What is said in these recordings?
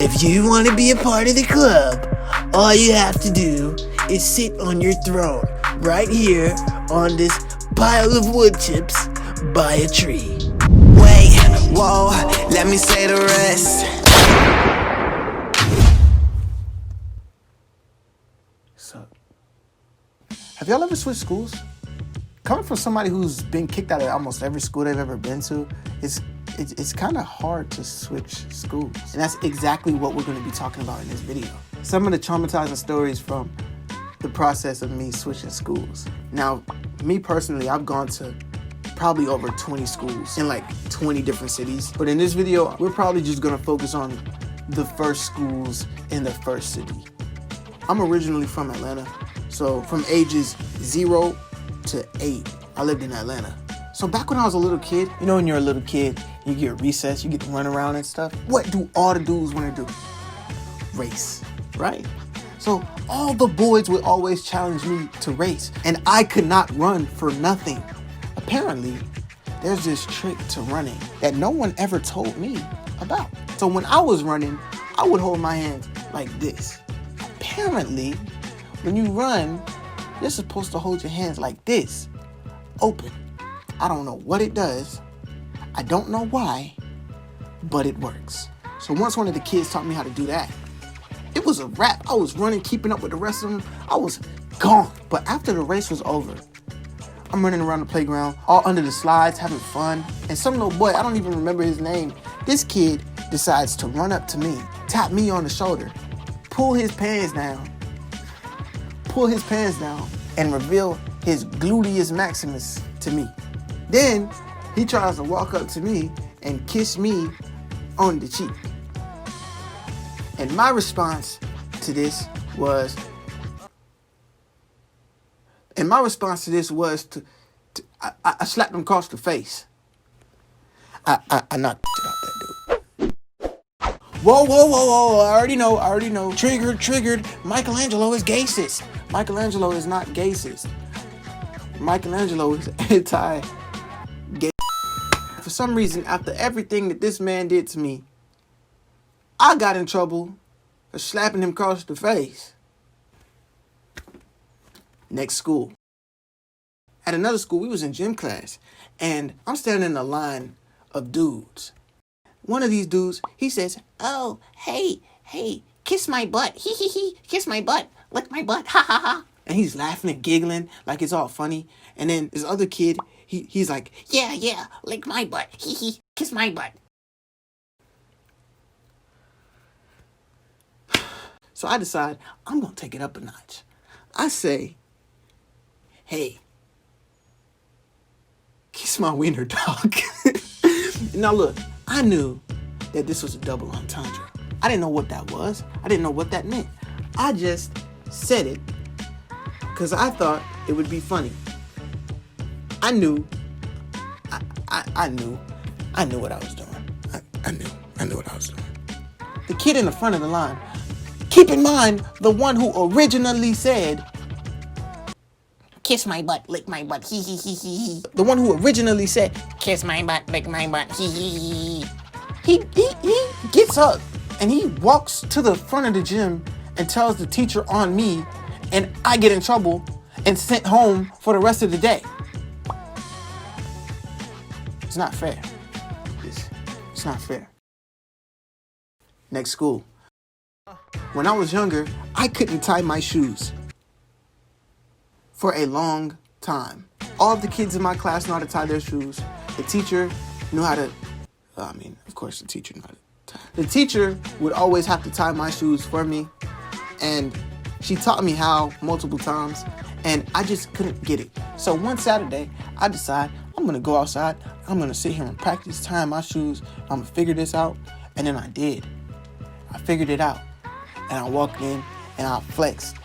If you want to be a part of the club, all you have to do is sit on your throne right here on this pile of wood chips by a tree. Wait, whoa, let me say the rest. So, have y'all ever switched schools? Coming from somebody who's been kicked out of almost every school they've ever been to, it's kind of hard to switch schools. And that's exactly what we're going to be talking about in this video. Some of the traumatizing stories from the process of me switching schools. Now, me personally, I've gone to probably over 20 schools in like 20 different cities. But in this video, we're probably just going to focus on the first schools in the first city. I'm originally from Atlanta, so from ages 0 to 8, I lived in Atlanta. So back when I was a little kid, you know when you're a little kid, you get recess, you get to run around and stuff. What do all the dudes want to do? Race, right? So all the boys would always challenge me to race, and I could not run for nothing. Apparently, there's this trick to running that no one ever told me about. So when I was running, I would hold my hands like this. Apparently, when you run, you're supposed to hold your hands like this, open. I don't know what it does. I don't know why, but it works. So once one of the kids taught me how to do that, it was a wrap. I was running, keeping up with the rest of them. I was gone. But after the race was over, I'm running around the playground, all under the slides, having fun. And some little boy, I don't even remember his name, this kid decides to run up to me, tap me on the shoulder, pull his pants down, and reveal his gluteus maximus to me. Then he tries to walk up to me and kiss me on the cheek. And my response to this was, I slapped him across the face. I knocked it out that dude. Whoa, I already know. Triggered. Michelangelo is gayist. Michelangelo is not gayist. Michelangelo is anti-gay. For some reason, after everything that this man did to me, I got in trouble for slapping him across the face. Next school. At another school, we was in gym class, and I'm standing in a line of dudes. One of these dudes, he says, "Oh, hey, kiss my butt. He, kiss my butt. Lick my butt. Ha ha ha." And he's laughing and giggling like it's all funny. And then this other kid, he's like, yeah, lick my butt. He, kiss my butt. So I decide I'm going to take it up a notch. I say, "Hey, kiss my wiener, dog." Now look, I knew that this was a double entendre. I didn't know what that was. I didn't know what that meant. I just said it because I thought it would be funny. I knew what I was doing. I knew what I was doing. The kid in the front of the line, keep in mind, the one who originally said, "Kiss my butt, lick my butt, he. The one who originally said, "Kiss my butt, lick my butt, he. He gets up and he walks to the front of the gym and tells the teacher on me, and I get in trouble and sent home for the rest of the day. It's not fair. It's not fair. Next school. When I was younger, I couldn't tie my shoes for a long time. All of the kids in my class knew how to tie their shoes. The teacher knew how to, of course the teacher knew how to tie. The teacher would always have to tie my shoes for me, and she taught me how multiple times, and I just couldn't get it. So one Saturday, I decided I'm gonna go outside, I'm gonna sit here and practice tying my shoes, I'm gonna figure this out, and then I did. I figured it out, and I walked in, and I flexed.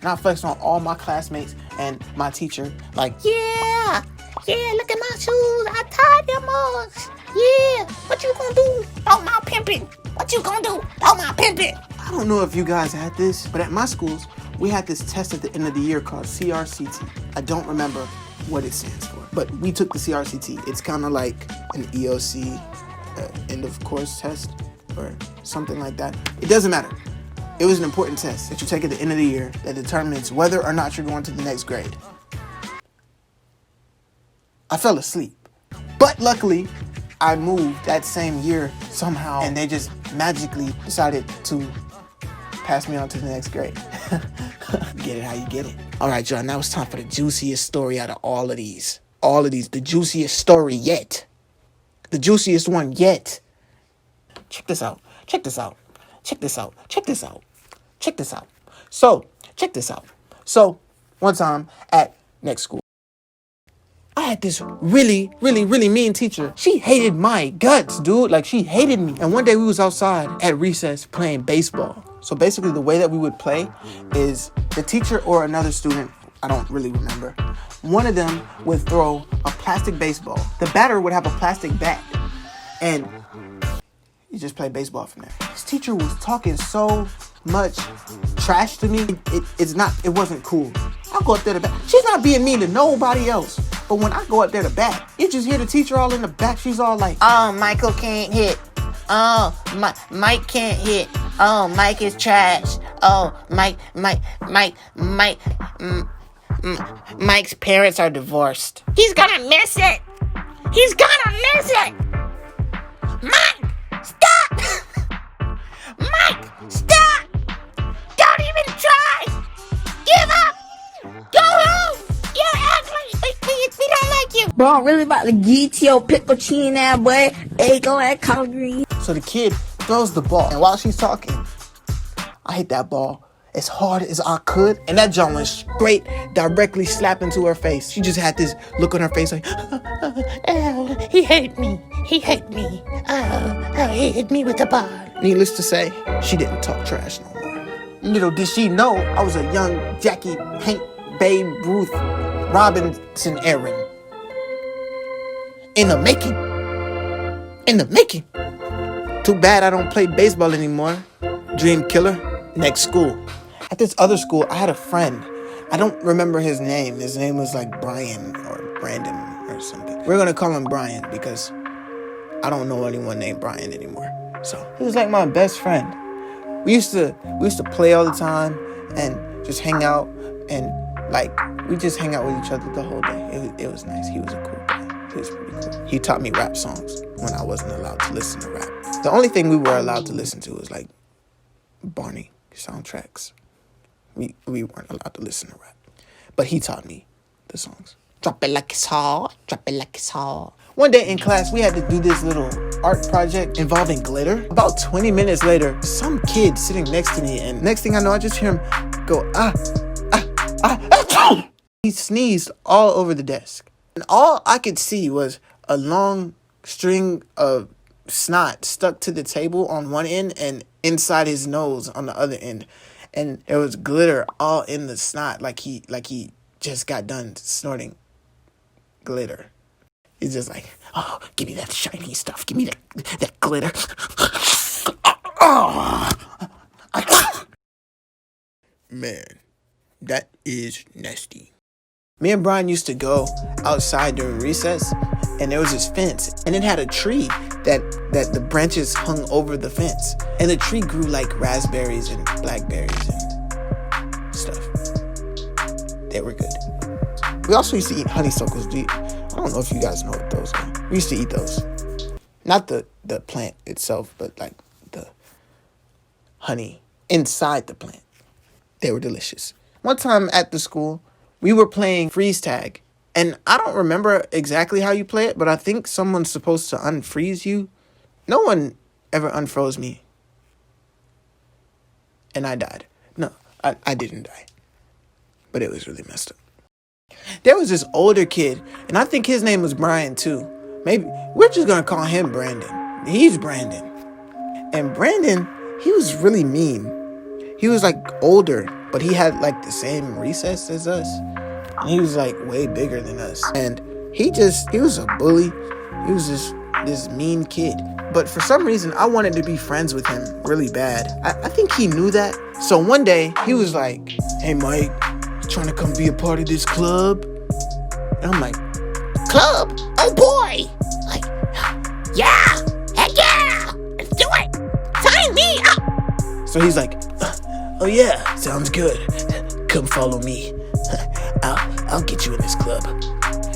And I flexed on all my classmates and my teacher, like, yeah, look at my shoes, I tied them up. Yeah, what you gonna do about my pimping? What you gonna do about my pimping? I don't know if you guys had this, but at my schools, we had this test at the end of the year called CRCT. I don't remember what it stands for, but we took the CRCT. It's kind of like an EOC, end of course test. or something like that. It doesn't matter. It was an important test that you take at the end of the year that determines whether or not you're going to the next grade. I fell asleep. But luckily, I moved that same year somehow, and they just magically decided to pass me on to the next grade. Get it how you get it. All right, y'all, now it's time for the juiciest story out of all of these. All of these, the juiciest story yet. The juiciest one yet. Check this out. Check this out. Check this out. Check this out. Check this out. So, check this out. So, one time at next school, I had this really mean teacher. She hated my guts, dude. Like, she hated me. And one day we was outside at recess playing baseball. So basically the way that we would play is the teacher or another student, I don't really remember, one of them would throw a plastic baseball. The batter would have a plastic bat. And you just play baseball from there. This teacher was talking so much trash to me. It wasn't cool. I'll go up there to bat. She's not being mean to nobody else. But when I go up there to bat, you just hear the teacher all in the back. She's all like, "Oh, Michael can't hit. Oh, Mike can't hit. Oh, Mike is trash. Oh, Mike's parents are divorced. He's gonna miss it. He's gonna miss it. Mike, stop. Mike, stop. Don't even try. Give up. Go home. You're ugly. We don't like you." Bro, I'm really about to get your pickle chin now, boy. Egg on that collard green. so the kid throws the ball. And while she's talking, I hit that ball as hard as I could. And that jump went straight, directly slap into her face. She just had this look on her face like, "Oh, he hit me. He hit me. Oh, he hit me with the ball." Needless to say, she didn't talk trash no more. Little did she know I was a young Jackie, Hank, Babe, Ruth, Robinson Aaron. In the making. In the making. Too bad I don't play baseball anymore. Dream killer. Next school. At this other school, I had a friend. I don't remember his name. His name was like Brian or Brandon or something. We're going to call him Brian because I don't know anyone named Brian anymore. So he was like my best friend. We used to play all the time and just hang out, and like we just hang out with each other the whole day. It was nice. He was a cool guy. He was pretty cool. He taught me rap songs when I wasn't allowed to listen to rap. The only thing we were allowed to listen to was like Barney soundtracks. We weren't allowed to listen to rap. But he taught me the songs. Drop it like it's hot. Drop it like it's hot. One day in class, we had to do this little art project involving glitter. About 20 minutes later, some kid sitting next to me, and next thing I know, I just hear him go, He sneezed all over the desk. And all I could see was a long string of snot stuck to the table on one end and inside his nose on the other end. And there was glitter all in the snot, like he just got done snorting glitter. He's just like, "Oh, give me that shiny stuff. Give me that glitter." Man, that is nasty. Me and Brian used to go outside during recess, and there was this fence, and it had a tree that the branches hung over the fence. And the tree grew like raspberries and blackberries and stuff. They were good. We also used to eat honeysuckles. I don't know if you guys know what those are. We used to eat those. Not the plant itself, but like the honey inside the plant. They were delicious. One time at the school, we were playing freeze tag. And I don't remember exactly how you play it, but I think someone's supposed to unfreeze you. No one ever unfroze me. And I died. No, I didn't die. But it was really messed up. There was this older kid, and I think his name was Brian too. Maybe we're just gonna call him Brandon. He's Brandon. And Brandon, he was really mean. He was like older, but he had like the same recess as us. And he was like way bigger than us. And he was a bully. He was just this mean kid. But for some reason, I wanted to be friends with him really bad. I think he knew that. So one day, he was like, "Hey, Mike, you trying to come be a part of this club?" And I'm like, "Club? Oh boy!" Like, "Yeah, heck yeah, let's do it." So he's like, oh yeah, sounds good. Come follow me. I'll get you in this club.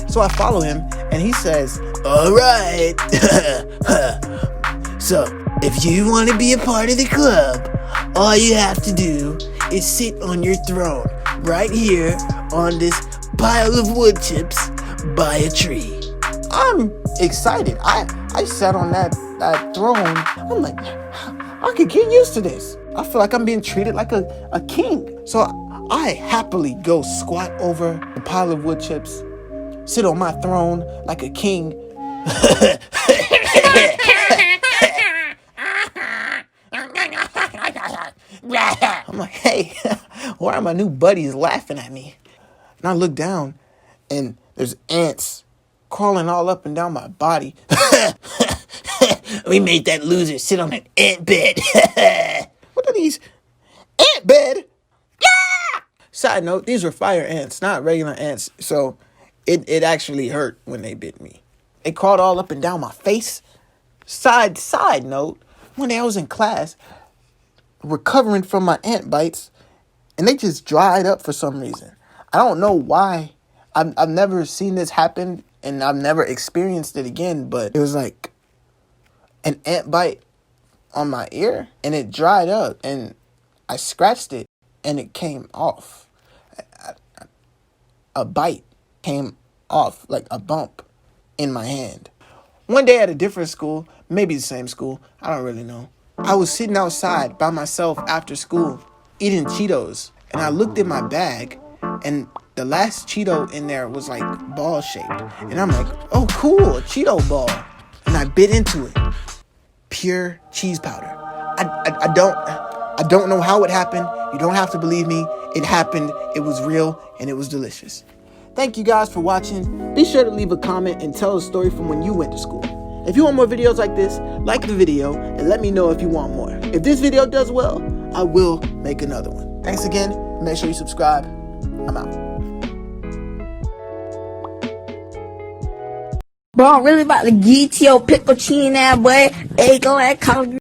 So I follow him, and he says, all right. So if you want to be a part of the club, all you have to do is sit on your throne right here on this pile of wood chips by a tree. I'm excited. I sat on that throne. I'm like, I could get used to this. I feel like I'm being treated like a king. So I happily go squat over a pile of wood chips, sit on my throne like a king. I'm like, hey, why are my new buddies laughing at me? And I look down, and there's ants crawling all up and down my body. We made that loser sit on an ant bed. What are these? Ant bed? Yeah! Side note, these were fire ants, not regular ants. So it actually hurt when they bit me. It crawled all up and down my face. Side note, one day I was in class recovering from my ant bites, and they just dried up for some reason. I don't know why. I've never seen this happen, and I've never experienced it again, but it was like an ant bite on my ear, and it dried up, and I scratched it, and it came off. A bite came off, like a bump in my hand. One day at a different school, maybe the same school, I don't really know, I was sitting outside by myself after school eating Cheetos, and I looked in my bag, and the last Cheeto in there was like ball shaped, and I'm like, oh cool, a Cheeto ball, and I bit into it. Pure cheese powder. I don't know how it happened. You don't have to believe me. It happened. It was real, and it was delicious. Thank you guys for watching. Be sure to leave a comment and tell a story from when you went to school. If you want more videos like this, like the video and let me know if you want more. If this video does well, I will make another one. Thanks again. Make sure you subscribe. I'm out. Bro, I'm really about to get your pickle chin that boy. Egg on that collard.